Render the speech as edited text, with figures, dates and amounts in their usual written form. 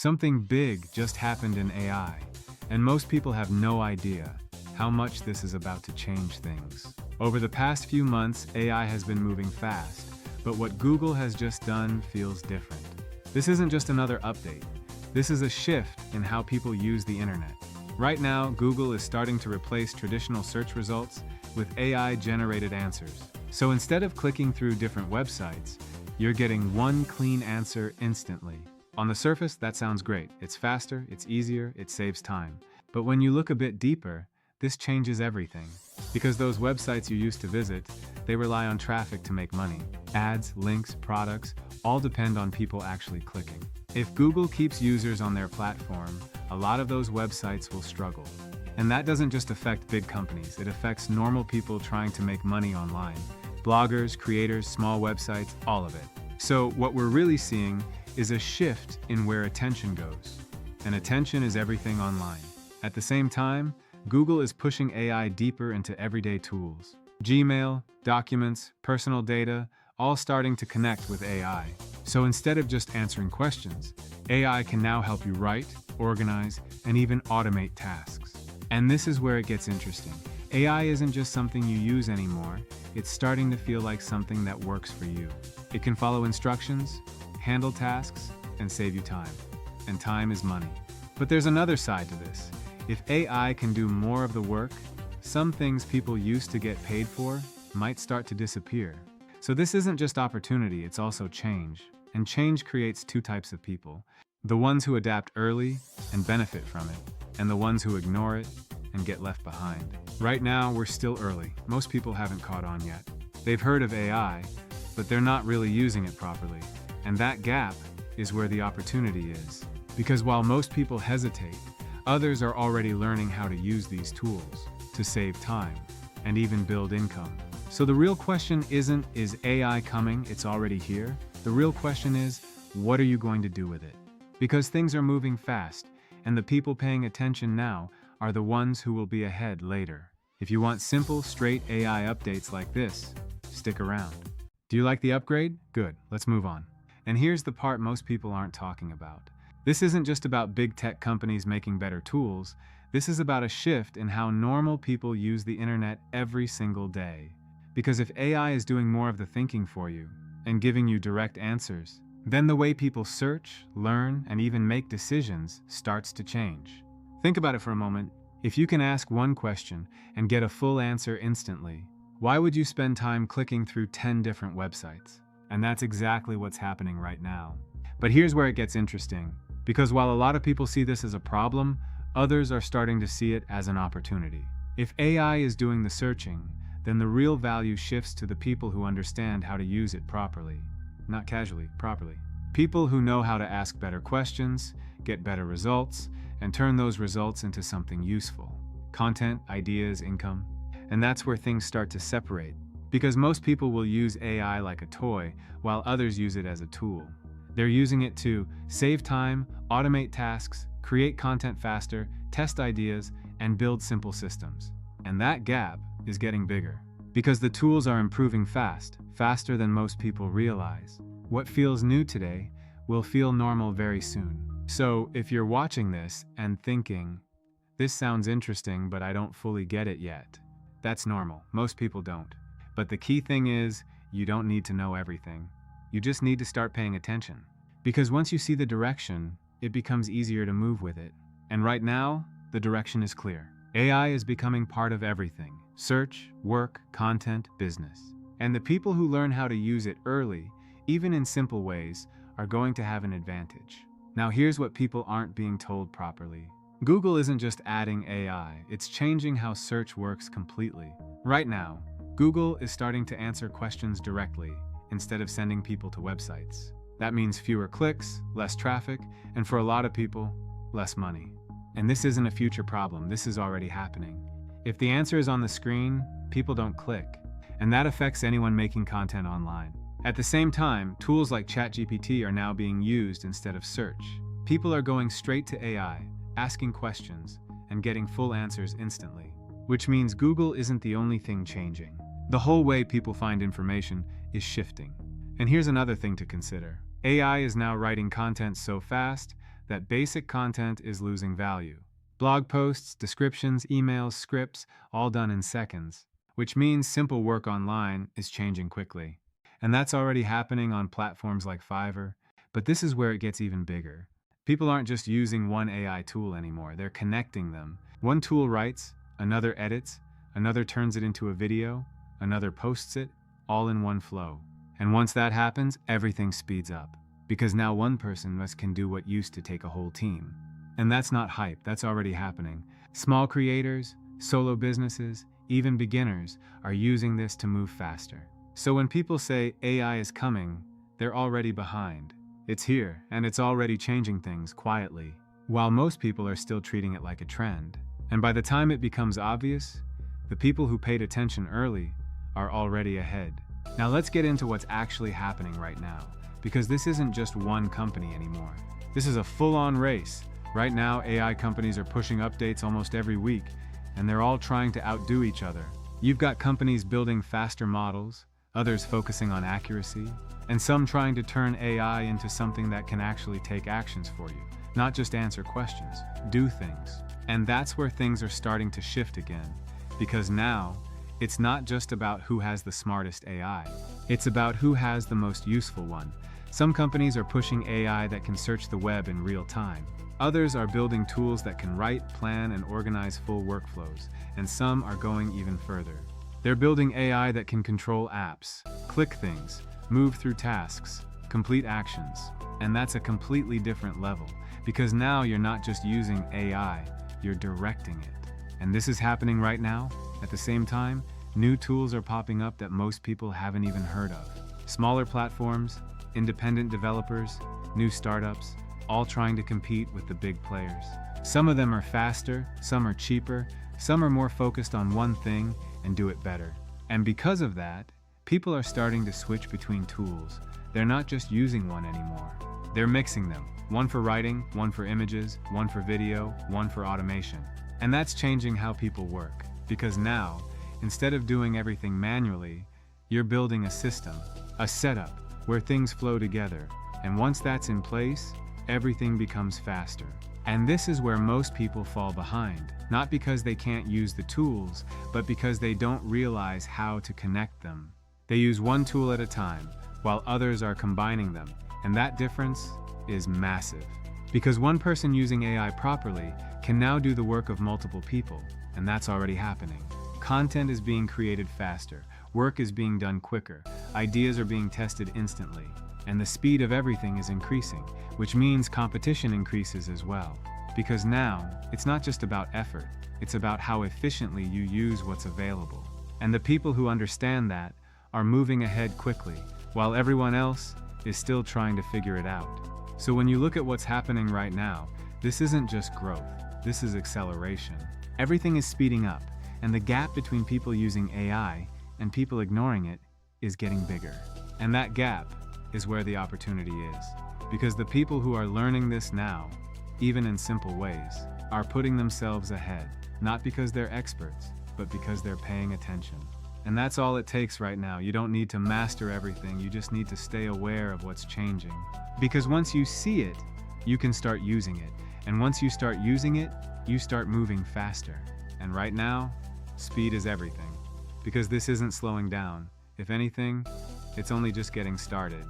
Something big just happened in AI, and most people have no idea how much this is about to change things. Over the past few months, AI has been moving fast, but what Google has just done feels different. This isn't just another update. This is a shift in how people use the internet. Right now, Google is starting to replace traditional search results with AI-generated answers. So instead of clicking through different websites, you're getting one clean answer instantly. On the surface, that sounds great. It's faster, it's easier, it saves time. But when you look a bit deeper, this changes everything. Because those websites you used to visit, they rely on traffic to make money. Ads, links, products, all depend on people actually clicking. If Google keeps users on their platform, a lot of those websites will struggle. And that doesn't just affect big companies, it affects normal people trying to make money online. Bloggers, creators, small websites, all of it. So what we're really seeing is a shift in where attention goes. And attention is everything online. At the same time, Google is pushing AI deeper into everyday tools. Gmail, documents, personal data, all starting to connect with AI. So instead of just answering questions, AI can now help you write, organize, and even automate tasks. And this is where it gets interesting. AI isn't just something you use anymore, it's starting to feel like something that works for you. It can follow instructions, handle tasks, and save you time. And time is money. But there's another side to this. If AI can do more of the work, some things people used to get paid for might start to disappear. So this isn't just opportunity, it's also change. And change creates two types of people. The ones who adapt early and benefit from it, and the ones who ignore it and get left behind. Right now, we're still early. Most people haven't caught on yet. They've heard of AI, but they're not really using it properly. And that gap is where the opportunity is. Because while most people hesitate, others are already learning how to use these tools to save time and even build income. So the real question isn't, is AI coming? It's already here. The real question is, what are you going to do with it? Because things are moving fast, and the people paying attention now are the ones who will be ahead later. If you want simple, straight AI updates like this, stick around. Do you like the upgrade? Good, let's move on. And here's the part most people aren't talking about. This isn't just about big tech companies making better tools. This is about a shift in how normal people use the internet every single day. Because if AI is doing more of the thinking for you and giving you direct answers, then the way people search, learn, and even make decisions starts to change. Think about it for a moment. If you can ask one question and get a full answer instantly, why would you spend time clicking through 10 different websites? And that's exactly what's happening right now. But here's where it gets interesting. Because while a lot of people see this as a problem, others are starting to see it as an opportunity. If AI is doing the searching, then the real value shifts to the people who understand how to use it properly. Not casually, properly. People who know how to ask better questions, get better results, and turn those results into something useful. Content, ideas, income. And that's where things start to separate. Because most people will use AI like a toy, while others use it as a tool. They're using it to save time, automate tasks, create content faster, test ideas, and build simple systems. And that gap is getting bigger. Because the tools are improving fast, faster than most people realize. What feels new today will feel normal very soon. So if you're watching this and thinking, this sounds interesting, but I don't fully get it yet, that's normal. Most people don't. But the key thing is, you don't need to know everything. You just need to start paying attention. Because once you see the direction, it becomes easier to move with it. And right now, the direction is clear. AI is becoming part of everything. Search, work, content, business. And the people who learn how to use it early, even in simple ways, are going to have an advantage. Now here's what people aren't being told properly. Google isn't just adding AI, it's changing how search works completely. Right now, Google is starting to answer questions directly, instead of sending people to websites. That means fewer clicks, less traffic, and for a lot of people, less money. And this isn't a future problem, this is already happening. If the answer is on the screen, people don't click, and that affects anyone making content online. At the same time, tools like ChatGPT are now being used instead of search. People are going straight to AI, asking questions, and getting full answers instantly. Which means Google isn't the only thing changing. The whole way people find information is shifting. And here's another thing to consider. AI is now writing content so fast that basic content is losing value. Blog posts, descriptions, emails, scripts, all done in seconds, which means simple work online is changing quickly. And that's already happening on platforms like Fiverr, but this is where it gets even bigger. People aren't just using one AI tool anymore, they're connecting them. One tool writes, another edits, another turns it into a video, another posts it, all in one flow. And once that happens, everything speeds up. Because now one person can do what used to take a whole team. And that's not hype, that's already happening. Small creators, solo businesses, even beginners are using this to move faster. So when people say AI is coming, they're already behind. It's here, and it's already changing things quietly, while most people are still treating it like a trend. And by the time it becomes obvious, the people who paid attention early are already ahead. Now let's get into what's actually happening right now, because this isn't just one company anymore. This is a full-on race. Right now, AI companies are pushing updates almost every week, and they're all trying to outdo each other. You've got companies building faster models, others focusing on accuracy, and some trying to turn AI into something that can actually take actions for you, not just answer questions, do things. And that's where things are starting to shift again, because now, it's not just about who has the smartest AI, it's about who has the most useful one. Some companies are pushing AI that can search the web in real time. Others are building tools that can write, plan, and organize full workflows, and some are going even further. They're building AI that can control apps, click things, move through tasks, complete actions. And that's a completely different level, because now you're not just using AI, you're directing it. And this is happening right now. At the same time, new tools are popping up that most people haven't even heard of. Smaller platforms, independent developers, new startups, all trying to compete with the big players. Some of them are faster, some are cheaper, some are more focused on one thing and do it better. And because of that, people are starting to switch between tools. They're not just using one anymore. They're mixing them. One for writing, one for images, one for video, one for automation. And that's changing how people work. Because now, instead of doing everything manually, you're building a system, a setup, where things flow together. And once that's in place, everything becomes faster. And this is where most people fall behind, not because they can't use the tools, but because they don't realize how to connect them. They use one tool at a time, while others are combining them, and that difference is massive. Because one person using AI properly can now do the work of multiple people, and that's already happening. Content is being created faster, work is being done quicker, ideas are being tested instantly, and the speed of everything is increasing, which means competition increases as well. Because now, it's not just about effort, it's about how efficiently you use what's available. And the people who understand that are moving ahead quickly, while everyone else is still trying to figure it out. So when you look at what's happening right now, this isn't just growth, this is acceleration. Everything is speeding up, and the gap between people using AI and people ignoring it is getting bigger. And that gap is where the opportunity is. Because the people who are learning this now, even in simple ways, are putting themselves ahead, not because they're experts, but because they're paying attention. And that's all it takes right now. You don't need to master everything, you just need to stay aware of what's changing. Because once you see it, you can start using it. And once you start using it, you start moving faster. And right now, speed is everything. Because this isn't slowing down. If anything, it's only just getting started.